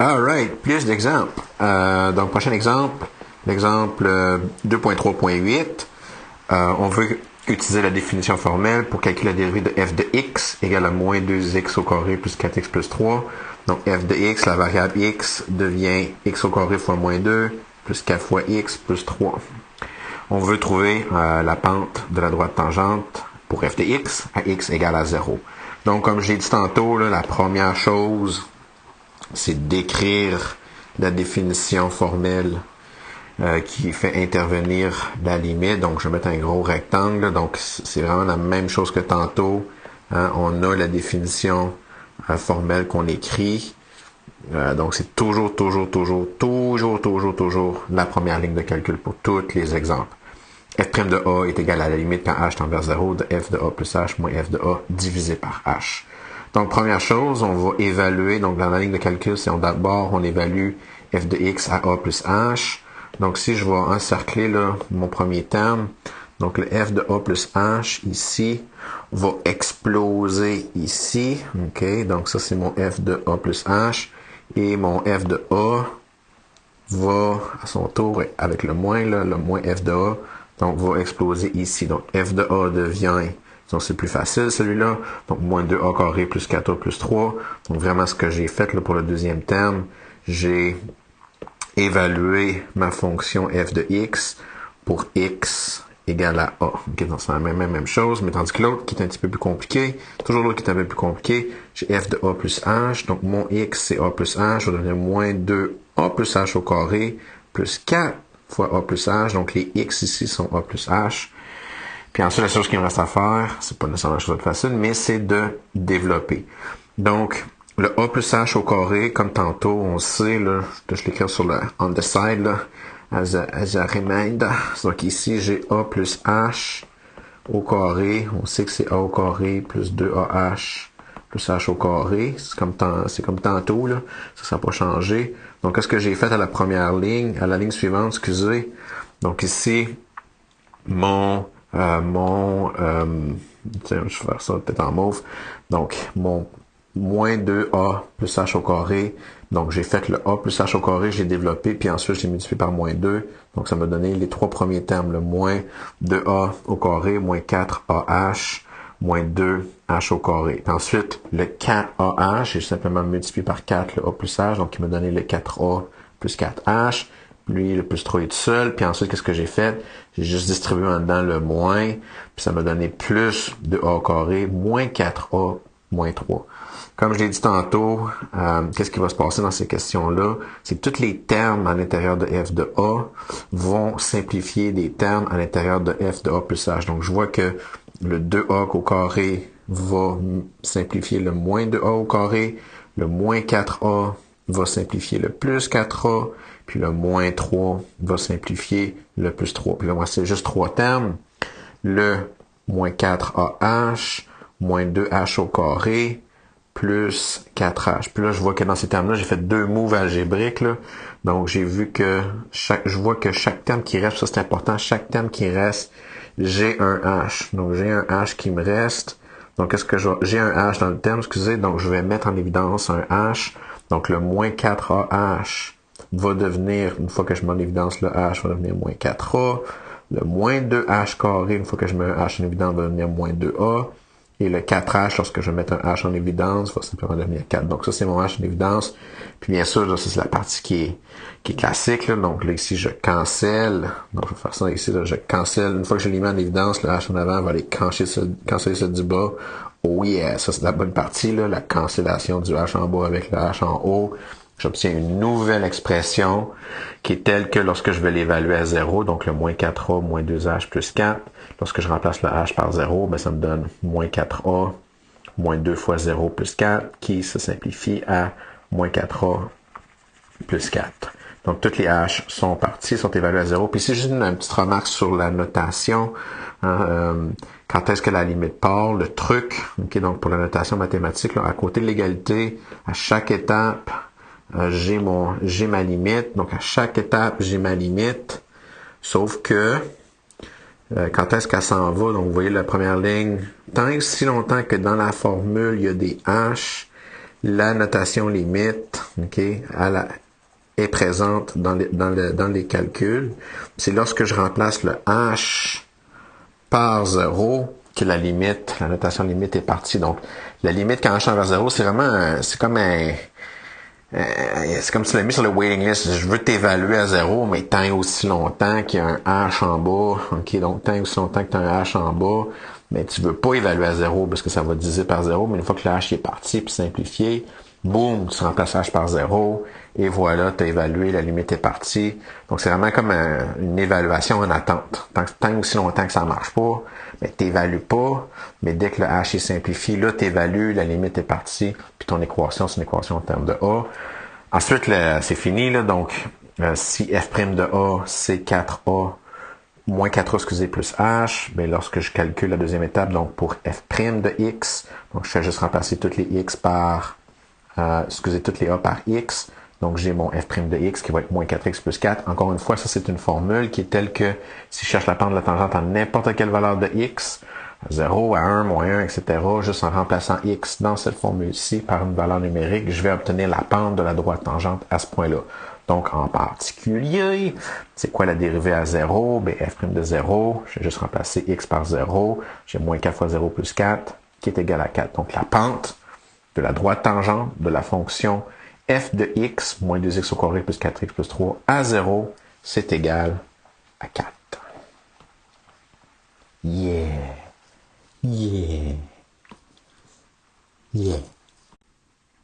Alright, plus d'exemples. Donc, prochain exemple, l'exemple 2.3.8. On veut utiliser la définition formelle pour calculer la dérivée de f de x égale à moins 2x au carré plus 4x plus 3. Donc, f de x, la variable x, devient x au carré fois moins 2 plus 4 fois x plus 3. On veut trouver la pente de la droite tangente pour f de x à x égale à 0. Donc, comme j'ai dit tantôt, là, la première chose, c'est d'écrire la définition formelle qui fait intervenir la limite. Donc, je vais mettre un gros rectangle. Donc, c'est vraiment la même chose que tantôt. Hein? On a la définition formelle qu'on écrit. Donc, c'est toujours la première ligne de calcul pour tous les exemples. F' de A est égal à la limite quand H tend vers 0 de F de A plus H moins F de A divisé par H. Donc, première chose, on va évaluer, donc dans la ligne de calcul, c'est d'abord, on évalue F de X à A plus H. Donc, si je vais encercler là, mon premier terme, donc le F de A plus H ici va exploser ici. OK, donc ça, c'est mon F de A plus H. Et mon F de A va, à son tour, avec le moins F de A, donc va exploser ici. Donc, F de A devient, donc c'est plus facile celui-là, donc moins 2A carré plus 4A plus 3. Donc, vraiment, ce que j'ai fait là, pour le deuxième terme, j'ai évalué ma fonction f de x pour x égale à a. Okay, donc, c'est la même chose, mais tandis que l'autre qui est un petit peu plus compliqué, toujours l'autre qui est un peu plus compliqué, j'ai f de a plus h, donc mon x c'est a plus h, ça va devenir moins 2a plus h au carré, plus 4 fois a plus h, donc les x ici sont a plus h. Puis ensuite, la chose qu'il me reste à faire, c'est pas nécessairement la chose facile, mais c'est de développer. Donc, le a plus h au carré, comme tantôt, on sait, là, je l'écris sur le on the side, là, as a reminder. Donc ici, j'ai a plus h au carré. On sait que c'est a au carré plus 2ah plus h au carré. C'est comme tantôt, là. Ça n'a pas changé. Donc, qu'est-ce que j'ai fait à la première ligne, à la ligne suivante, excusez. Donc ici, tiens, je vais faire ça peut-être en mauve. Donc, mon moins 2a plus h au carré. Donc, j'ai fait le a plus h au carré, j'ai développé, puis ensuite, j'ai multiplié par moins 2. Donc, ça m'a donné les trois premiers termes, le moins 2a au carré, moins 4ah, moins 2h au carré. Puis ensuite, le 4ah, j'ai simplement multiplié par 4 le a plus h, donc il m'a donné le 4a plus 4h. Lui, le plus 3 est tout seul. Puis ensuite, qu'est-ce que j'ai fait? J'ai juste distribué en dedans le moins. Puis ça m'a donné plus de a au carré, moins 4a, moins 3. Comme je l'ai dit tantôt, qu'est-ce qui va se passer dans ces questions-là? C'est que tous les termes à l'intérieur de f de a vont simplifier des termes à l'intérieur de f de a plus h. Donc, je vois que le 2a au carré va simplifier le moins 2a au carré. Le moins 4a va simplifier le plus 4a. Puis le moins 3 va simplifier le plus 3. Puis là, moi, c'est juste trois termes. Le moins 4ah, moins 2h au carré, plus 4h. Puis là, je vois que dans ces termes-là, j'ai fait deux moves algébriques, là. Donc, j'ai vu que je vois que chaque terme qui reste, ça c'est important, chaque terme qui reste, j'ai un h. Donc, j'ai un h qui me reste. Donc, j'ai un h dans le terme, excusez. Donc, je vais mettre en évidence un h. Donc, le moins 4ah va devenir, une fois que je mets en évidence le h, va devenir moins 4a. Le moins 2h carré, une fois que je mets un h en évidence, va devenir moins 2a. Et le 4h, lorsque je vais mettre un h en évidence, va simplement devenir 4. Donc ça, c'est mon h en évidence. Puis bien sûr, là, ça, c'est la partie qui est classique. Là. Donc là, ici, je cancelle. Donc je vais faire ça ici. Là, je cancelle. Une fois que je l'ai mis en évidence, le h en avant va aller canceller ce du bas. Oh yeah, ça, c'est la bonne partie. Là, la cancellation du h en bas avec le h en haut. J'obtiens une nouvelle expression qui est telle que lorsque je vais l'évaluer à 0, donc le moins 4a, moins 2h plus 4, lorsque je remplace le h par 0, ben ça me donne moins 4a, moins 2 fois 0 plus 4, qui se simplifie à moins 4a plus 4. Donc, toutes les h sont parties, sont évaluées à 0. Puis c'est juste une petite remarque sur la notation. Quand est-ce que la limite part, le truc, okay, donc pour la notation mathématique, là, à côté de l'égalité, à chaque étape, j'ai ma limite. Donc, à chaque étape, j'ai ma limite. Sauf que, quand est-ce qu'elle s'en va? Donc, vous voyez la première ligne. Tant et si longtemps que dans la formule, il y a des h, la notation limite, OK, est présente dans les calculs. C'est lorsque je remplace le h par 0 que la notation limite est partie. Donc, la limite quand h tend vers 0, c'est vraiment, c'est comme si tu l'as mis sur le waiting list. Je veux t'évaluer à 0, mais tant et aussi longtemps qu'il y a un h en bas. OK, donc tant et aussi longtemps que tu as un h en bas, mais tu veux pas évaluer à 0 parce que ça va diviser par 0, mais une fois que le h est parti puis simplifié, boum, tu remplaces h par 0 et voilà, tu as évalué, la limite est partie. Donc, c'est vraiment comme une évaluation en attente. Tant et aussi longtemps que ça marche pas, mais tu n'évalues pas, mais dès que le h est simplifié, là, tu évalues, la limite est partie, puis ton équation, c'est une équation en termes de A. Ensuite, c'est fini, là, donc si f' de A, c'est 4A moins 4A, excusez, plus H, mais lorsque je calcule la deuxième étape, donc pour f' de X, donc je fais juste remplacer toutes les X par, toutes les A par X, donc j'ai mon f' de X qui va être moins 4X plus 4. Encore une fois, ça c'est une formule qui est telle que si je cherche la pente de la tangente à n'importe quelle valeur de X, 0 à 1, moins 1, etc., juste en remplaçant X dans cette formule-ci par une valeur numérique, je vais obtenir la pente de la droite tangente à ce point-là. Donc, en particulier, c'est quoi la dérivée à 0? Ben, f' de 0, je vais juste remplacer x par 0. J'ai moins 4 fois 0 plus 4, qui est égal à 4. Donc, la pente de la droite tangente de la fonction f de x, moins 2x au carré plus 4x plus 3 à 0, c'est égal à 4. Yeah! Yeah! Yeah!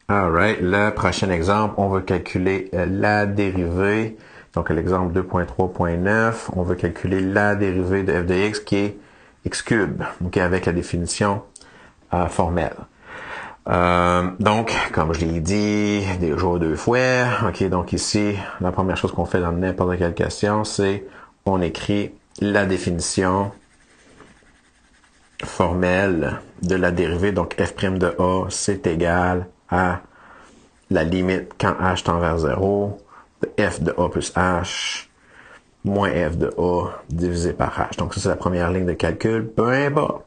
Alright, le prochain exemple, on va calculer la dérivée. Donc, l'exemple 2.3.9, on va calculer la dérivée de f de x qui est x cube, okay, avec la définition formelle. Donc, comme je l'ai dit déjà 2 fois, ok, donc ici, la première chose qu'on fait dans n'importe quelle question, c'est on écrit la définition formelle de la dérivée, donc f' de A, c'est égal à la limite quand h tend vers 0 de f de A plus h moins f de A divisé par h. Donc ça, c'est la première ligne de calcul. Peu importe.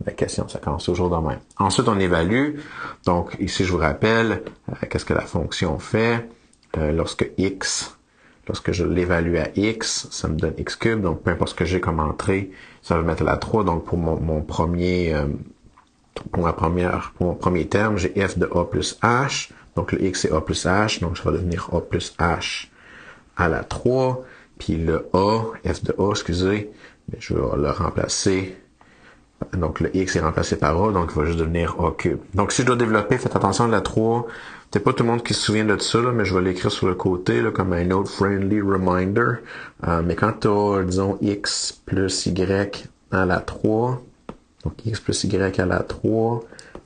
La question, ça commence toujours de même. Ensuite, on évalue. Donc ici, je vous rappelle qu'est-ce que la fonction fait. Lorsque je l'évalue à x, ça me donne x cube. Donc peu importe ce que j'ai comme entrée, ça va mettre la 3. Donc pour mon premier terme, j'ai f de A plus h. Donc le x c'est A plus h. Donc ça va devenir A plus h à la 3. Puis le A, f de A, excusez, mais je vais le remplacer. Donc le x est remplacé par A, donc il va juste devenir A cube. Donc si je dois développer, faites attention à la 3. Peut-être pas tout le monde qui se souvient de ça, là, mais je vais l'écrire sur le côté là, comme un autre friendly reminder. Mais quand tu as, disons, x plus y à la 3, donc x plus y à la 3,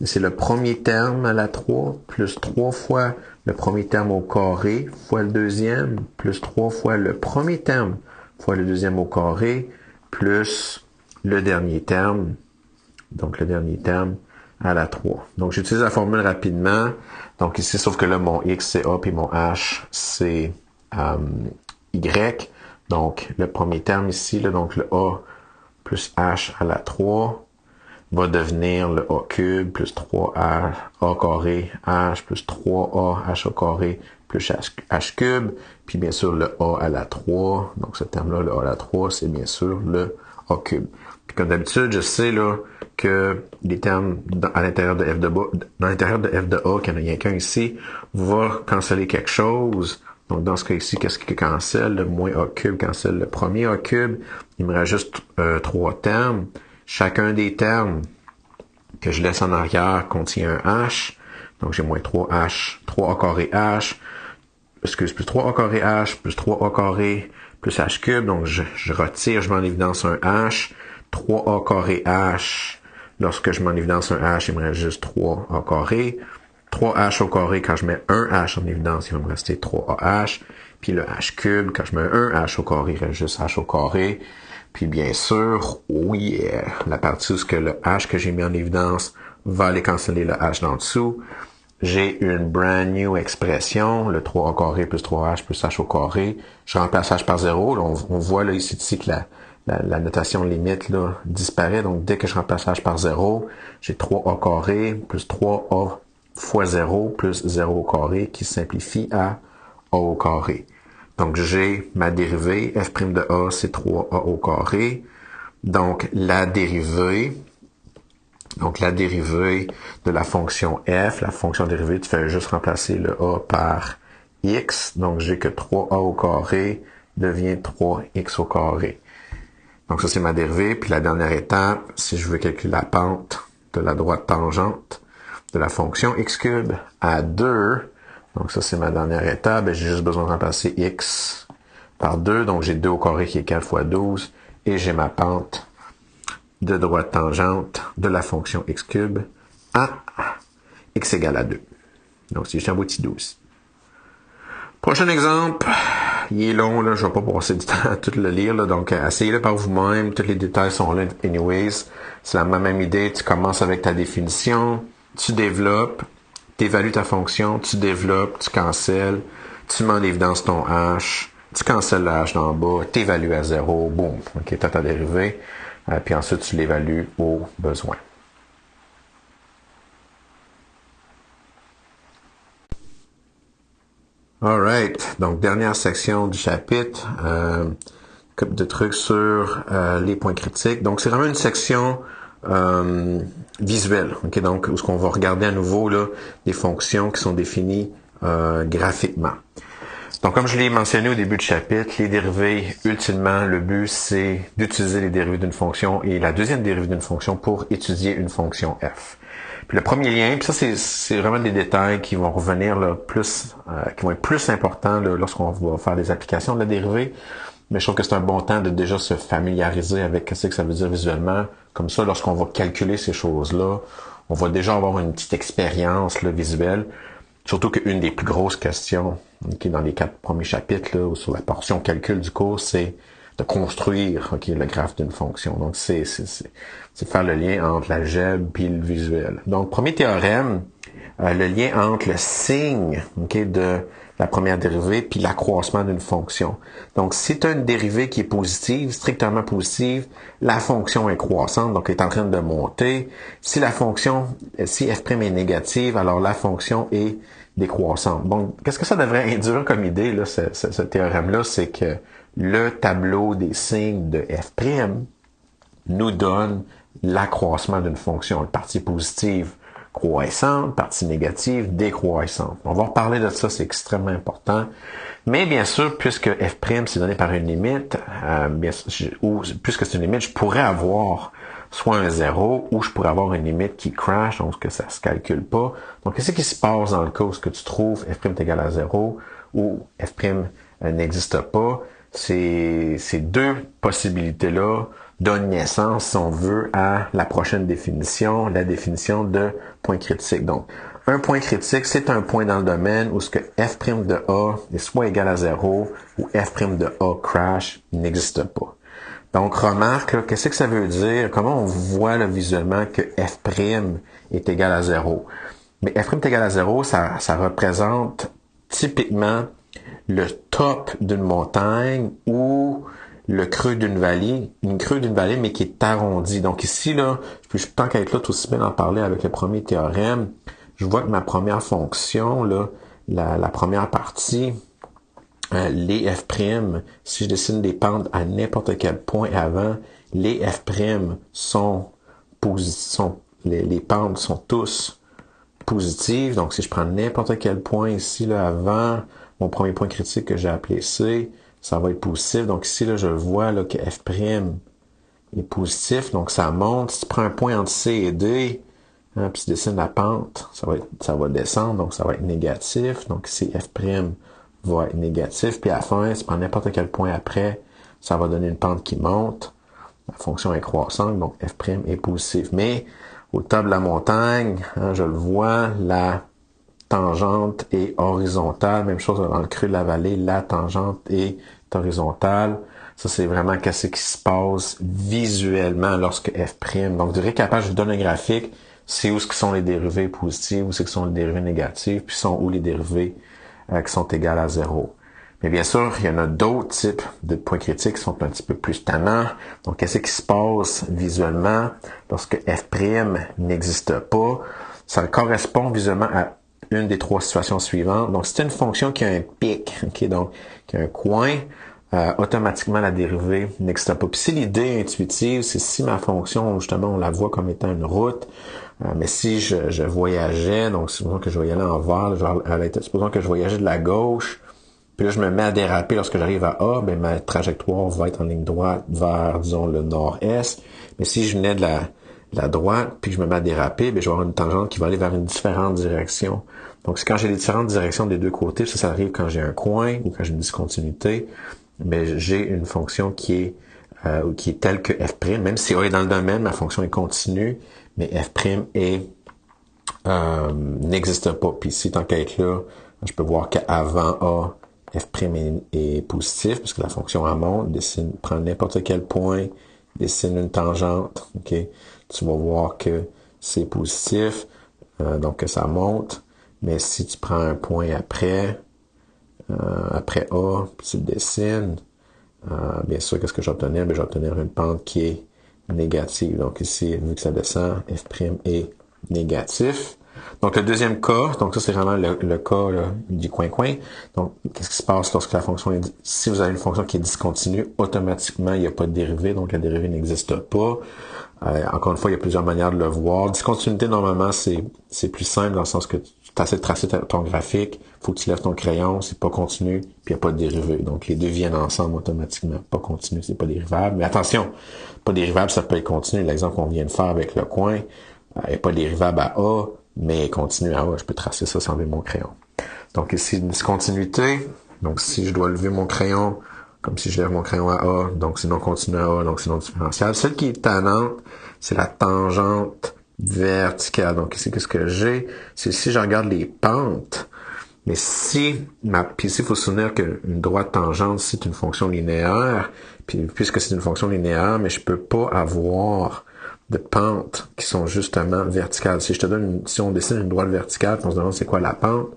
c'est le premier terme à la 3, plus 3 fois le premier terme au carré, fois le deuxième, plus 3 fois le premier terme, fois le deuxième au carré, plus le dernier terme, donc le dernier terme à la 3. Donc j'utilise la formule rapidement. Donc ici, sauf que là, mon x c'est A, puis mon h c'est y. Donc le premier terme ici, là, donc le A plus h à la 3, va devenir le A cube plus 3A carré H plus 3A H au carré plus H cube. Puis bien sûr le A à la 3. Donc ce terme-là, le A à la 3, c'est bien sûr le A cube. Puis comme d'habitude, je sais là que les termes à l'intérieur de f de A, qu'il n'y en a rien qu'un ici, va canceller quelque chose. Donc dans ce cas ici, qu'est-ce qui cancelle? Le moins A cube cancelle le premier A cube. Il me reste juste 3 termes. Chacun des termes que je laisse en arrière contient un h. Donc, j'ai moins 3h, 3a carré h, plus 3a carré h, plus 3a carré, plus h cube. Donc, je retire, je mets en évidence un h. 3a carré h, lorsque je mets en évidence un h, il me reste juste 3a carré. 3h au carré, quand je mets un h en évidence, il va me rester 3ah. Puis le h cube, quand je mets un h au carré, il reste juste h au carré. Puis bien sûr, oui, la partie où le h que j'ai mis en évidence va aller canceller le h d'en dessous. J'ai une brand new expression, le 3 au carré plus 3h plus h au carré. Je remplace h par 0. Là, on voit là ici que la notation limite là, disparaît. Donc dès que je remplace h par 0, j'ai 3a carré plus 3a fois 0 plus 0 au carré qui simplifie à a au carré. Donc, j'ai ma dérivée, f' de a, c'est 3a au carré. Donc, la dérivée de la fonction f, la fonction dérivée, tu fais juste remplacer le a par x. Donc, j'ai que 3a au carré devient 3x au carré. Donc, ça, c'est ma dérivée. Puis, la dernière étape, si je veux calculer la pente de la droite tangente de la fonction x cube à 2, donc ça, c'est ma dernière étape, j'ai juste besoin de remplacer x par 2. Donc, j'ai 2 au carré qui est 4 fois 12. Et j'ai ma pente de droite tangente de la fonction x cube à x égale à 2. Donc, c'est juste un petit 12. Prochain exemple, il est long, là, je ne vais pas passer du temps à tout le lire, là, donc essayez-le par vous-même, tous les détails sont là anyways. C'est la même idée, tu commences avec ta définition, tu développes, tu évalues ta fonction, tu développes, tu cancelles, tu mets en évidence ton h, tu cancelles le h d'en bas, tu évalues à 0, boum, ok, tu as ta dérivée, puis ensuite tu l'évalues au besoin. Alright, donc dernière section du chapitre, couple de trucs sur les points critiques. Donc c'est vraiment une section visuelle, ok, donc où on va regarder à nouveau là des fonctions qui sont définies graphiquement. Donc comme je l'ai mentionné au début du chapitre, les dérivés, ultimement, le but c'est d'utiliser les dérivés d'une fonction et la deuxième dérivée d'une fonction pour étudier une fonction f. Puis le premier lien, puis ça c'est vraiment des détails qui vont revenir là, plus, qui vont être plus importants là, lorsqu'on va faire des applications de la dérivée. Mais je trouve que c'est un bon temps de déjà se familiariser avec ce que ça veut dire visuellement. Comme ça, lorsqu'on va calculer ces choses-là, on va déjà avoir une petite expérience là, visuelle. Surtout qu'une des plus grosses questions dans les 4 premiers chapitres là, sur la portion calcul du cours, c'est de construire le graphe d'une fonction. Donc, c'est faire le lien entre l'algèbre et le visuel. Donc, premier théorème, le lien entre le signe de la première dérivée puis l'accroissement d'une fonction. Donc, si tu as une dérivée qui est positive, strictement positive, la fonction est croissante, donc elle est en train de monter. Si f' est négative, alors la fonction est décroissante. Donc, qu'est-ce que ça devrait induire comme idée, là, ce théorème-là, c'est que le tableau des signes de f' nous donne l'accroissement d'une fonction. Une partie positive croissante, partie négative décroissante. On va reparler de ça, c'est extrêmement important. Mais bien sûr, puisque f' c'est donné par une limite, puisque c'est une limite, je pourrais avoir soit un 0 ou je pourrais avoir une limite qui crash, donc que ça se calcule pas. Donc, qu'est-ce qui se passe dans le cas où ce que tu trouves f' est égal à 0 ou f' n'existe pas? Ces deux possibilités-là donnent naissance, si on veut, à la prochaine définition, la définition de point critique. Donc, un point critique, c'est un point dans le domaine où ce que f' de A est soit égal à 0 ou f' de A crash n'existe pas. Donc, remarque, qu'est-ce que ça veut dire? Comment on voit là, visuellement que f' est égal à 0? Mais f' est égal à 0, ça représente typiquement le top d'une montagne ou le creux d'une vallée, mais qui est arrondi. Donc ici, là, tant qu'à être là, tout aussi bien en parler avec le premier théorème, je vois que ma première fonction, là, la première partie, les f', si je dessine des pentes à n'importe quel point avant, les f' les pentes sont tous positives. Donc si je prends n'importe quel point ici, là, avant mon premier point critique que j'ai appelé C, ça va être positif. Donc ici, là, je vois là, que f' est positif, donc ça monte. Si tu prends un point entre C et D, puis tu dessines la pente, ça va descendre, donc ça va être négatif. Donc ici, f' va être négatif. Puis à la fin, si tu prends n'importe quel point après, ça va donner une pente qui monte. La fonction est croissante, donc f' est positif. Mais au top de la montagne, je le vois, la tangente est horizontale. Même chose dans le creux de la vallée, la tangente est horizontale. Ça, c'est vraiment qu'est-ce qui se passe visuellement lorsque f'. Donc, du récapage, je vous donne un graphique. C'est où ce qui sont les dérivées positives, où c'est qui sont les dérivées négatives, puis sont où les dérivées qui sont égales à 0. Mais bien sûr, il y en a d'autres types de points critiques qui sont un petit peu plus tannants. Donc, qu'est-ce qui se passe visuellement lorsque f' n'existe pas? ça correspond visuellement à une des trois situations suivantes. Donc, c'est une fonction qui a un pic, ok, donc qui a un coin, automatiquement la dérivée n'existe pas. Puis si l'idée intuitive, c'est si ma fonction, justement, on la voit comme étant une route, mais si je voyageais, donc supposons que je vais y aller en vers, supposons que je voyageais de la gauche, puis là, je me mets à déraper lorsque j'arrive à A, ben ma trajectoire va être en ligne droite vers, disons, le nord-est. Mais si je venais de la droite, puis que je me mets à déraper, ben je vais avoir une tangente qui va aller vers une différente direction. Donc, c'est quand j'ai les différentes directions des deux côtés, ça arrive quand j'ai un coin ou quand j'ai une discontinuité, mais j'ai une fonction qui est telle que f', même si A est dans le domaine, ma fonction est continue, mais f' n'existe pas. Puis ici, tant qu'à être là, je peux voir qu'avant A, f' est positif, puisque la fonction A monte, prend n'importe quel point, dessine une tangente, ok? Tu vas voir que c'est positif, donc que ça monte. Mais si tu prends un point après A, puis tu le dessines, bien sûr, qu'est-ce que je vais obtenir? Bien, je vais obtenir une pente qui est négative. Donc ici, vu que ça descend, f' est négatif. Donc le deuxième cas, donc ça c'est vraiment le cas là, du coin-coin. Donc qu'est-ce qui se passe lorsque la fonction est, si vous avez une fonction qui est discontinue, automatiquement il n'y a pas de dérivée, donc la dérivée n'existe pas. Encore une fois, il y a plusieurs manières de le voir. Discontinuité, normalement, c'est plus simple dans le sens que tu essaies de tracer ton graphique, faut que tu lèves ton crayon, c'est pas continu, puis il n'y a pas de dérivée. Donc les deux viennent ensemble automatiquement. Pas continu, c'est pas dérivable. Mais attention, pas dérivable, ça peut être continu. L'exemple qu'on vient de faire avec le coin, est pas dérivable à A, mais continue à A. Je peux tracer ça sans lever mon crayon. Donc ici, une discontinuité. Donc si je dois lever mon crayon, comme si je lève mon crayon à A, donc c'est non continu à A, donc c'est non différentiable. Celle qui est tannante, c'est la tangente verticale. Donc ici, qu'est-ce que j'ai? C'est si je regarde les pentes, mais puis ici, il faut se souvenir qu'une droite tangente, c'est une fonction linéaire, puis puisque c'est une fonction linéaire, mais je peux pas avoir de pentes qui sont justement verticales. Si on dessine une droite verticale, on se demande c'est quoi la pente,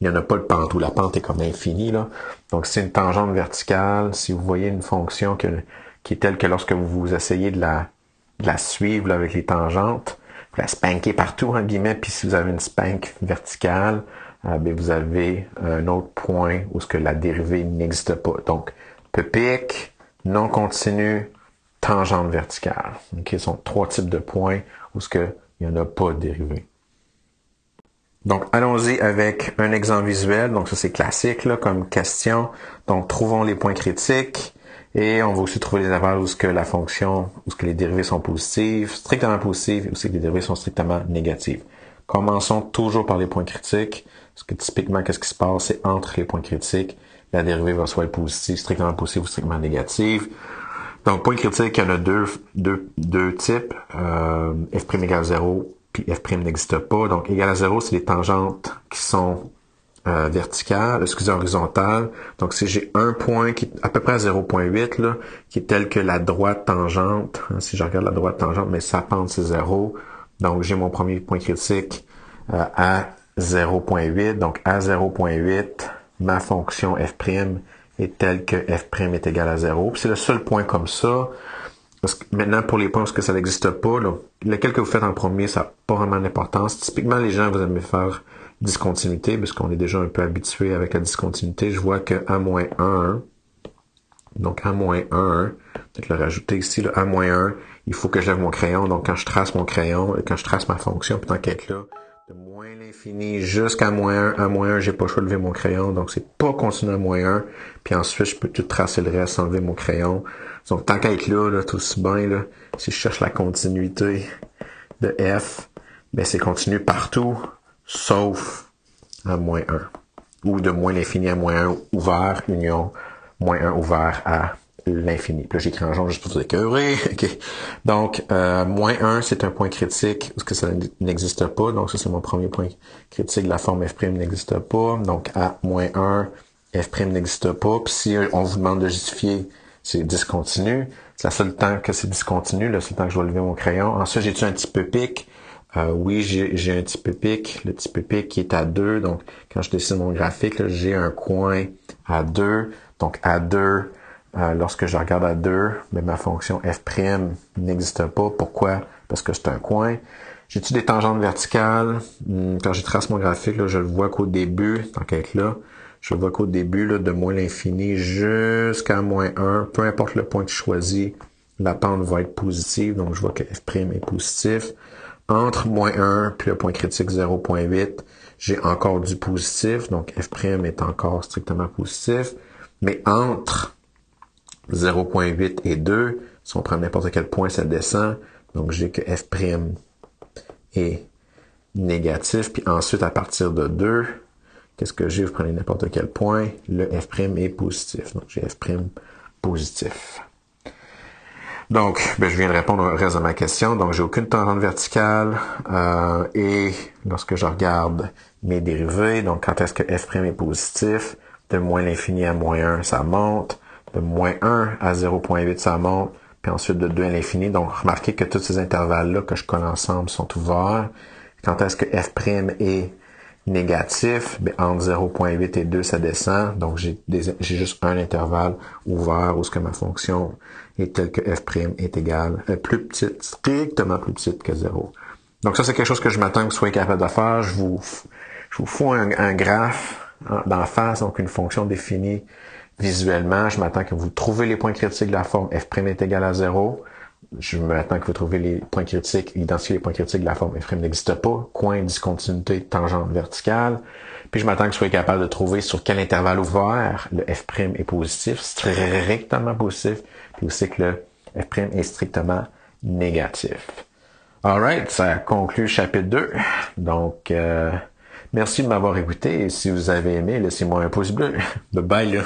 il n'y en a pas de pente, ou la pente est comme infinie, là. Donc, c'est une tangente verticale. Si vous voyez une fonction qui est telle que lorsque vous essayez de la suivre là, avec les tangentes, vous la spankez partout, en guillemets, puis si vous avez une spank verticale, bien, vous avez un autre point où ce que la dérivée n'existe pas. Donc, pic, non continu, tangente verticale. Okay? Ce sont trois types de points où ce que il n'y en a pas de dérivée. Donc, allons-y avec un exemple visuel. Donc, ça, c'est classique là, comme question. Donc, trouvons les points critiques. Et on va aussi trouver les intervalles où ce que la fonction, où ce que les dérivées sont positives, strictement positives, et où ce que les dérivées sont strictement négatives. Commençons toujours par les points critiques. Parce que typiquement, qu'est-ce qui se passe? C'est entre les points critiques, la dérivée va soit être positive, strictement positive ou strictement négative. Donc, point critique, il y en a deux types. F' égale 0, puis f' n'existe pas. Donc, égal à 0, c'est les tangentes qui sont horizontales. Donc, si j'ai un point qui est à peu près à 0.8, là, qui est tel que la droite tangente, hein, si je regarde la droite tangente, mais sa pente, c'est 0. Donc, j'ai mon premier point critique à 0.8. Donc, à 0.8, ma fonction f' est telle que f' est égal à 0. Puis c'est le seul point comme ça. Parce que maintenant, pour les points où ça n'existe pas, là, lequel que vous faites en premier, ça n'a pas vraiment d'importance. Typiquement, les gens, vous aimez faire discontinuité, parce qu'on est déjà un peu habitué avec la discontinuité. Je vois que A-1, donc A-1, peut-être le rajouter ici, là, A-1, il faut que je lève mon crayon. Donc, quand je trace mon crayon, quand je trace ma fonction, puis tant qu'être là, de moins l'infini jusqu'à -1, j'ai pas le choix de lever mon crayon, donc c'est pas continu à -1, puis ensuite je peux tout tracer le reste sans lever mon crayon. Donc tant qu'à être là, tout aussi bien, là, si je cherche la continuité de f, ben c'est continu partout, sauf à -1. Ou de moins l'infini à -1 ouvert, union, -1 ouvert à l'infini. Puis là, j'écris en jaune juste pour vous écœurer. Okay. Donc, -1, c'est un point critique parce que ça n'existe pas. Donc, ça, c'est mon premier point critique. La forme f' n'existe pas. Donc, à -1, f' n'existe pas. Puis si on vous demande de justifier, c'est discontinu. C'est le seul temps que c'est discontinu, le seul temps que je dois lever mon crayon. Ensuite, j'ai-tu un petit peu pic? Oui, j'ai un petit peu pic. Le petit peu pic qui est à 2. Donc, quand je dessine mon graphique, là, j'ai un coin à 2. Donc, à 2, lorsque je regarde à 2, mais ma fonction f' n'existe pas. Pourquoi? Parce que c'est un coin. J'ai-tu des tangentes verticales? Quand je trace mon graphique, là, je le vois qu'au début, tant qu'à être là, je le vois qu'au début, là, de moins l'infini jusqu'à moins 1, peu importe le point que je choisis, la pente va être positive, donc je vois que f' est positif. Entre moins 1 puis le point critique 0.8, j'ai encore du positif, donc f' est encore strictement positif. Mais entre 0.8 et 2, si on prend n'importe quel point, ça descend. Donc j'ai que f' est négatif. Puis ensuite, à partir de 2, qu'est-ce que j'ai? Vous prenez n'importe quel point. Le f' est positif. Donc j'ai f' positif. Donc, je viens de répondre au reste de ma question. Donc, j'ai aucune tangente verticale. Et lorsque je regarde mes dérivés, donc quand est-ce que f' est positif, de moins l'infini à moins 1, ça monte. De moins 1 à 0.8, ça monte. Puis ensuite de 2 à l'infini. Donc, remarquez que tous ces intervalles-là que je colle ensemble sont ouverts. Quand est-ce que f' est négatif, entre 0.8 et 2, ça descend. Donc, j'ai juste un intervalle ouvert où ce que ma fonction est telle que f' est égale, plus petite, strictement plus petite que 0. Donc, ça, c'est quelque chose que je m'attends que vous soyez capable de faire. Je vous fous un graphe d'en face, donc une fonction définie visuellement. Je m'attends que vous trouvez les points critiques de la forme f' est égal à 0. Je m'attends que vous trouvez les points critiques, identifiez les points critiques de la forme f' n'existe pas, coin, discontinuité, tangente verticale. Puis je m'attends que vous soyez capable de trouver sur quel intervalle ouvert le f' est positif, strictement positif, puis aussi que le f' est strictement négatif. Alright, ça conclut le chapitre 2. Donc, merci de m'avoir écouté et si vous avez aimé, laissez-moi un pouce bleu. Bye bye là.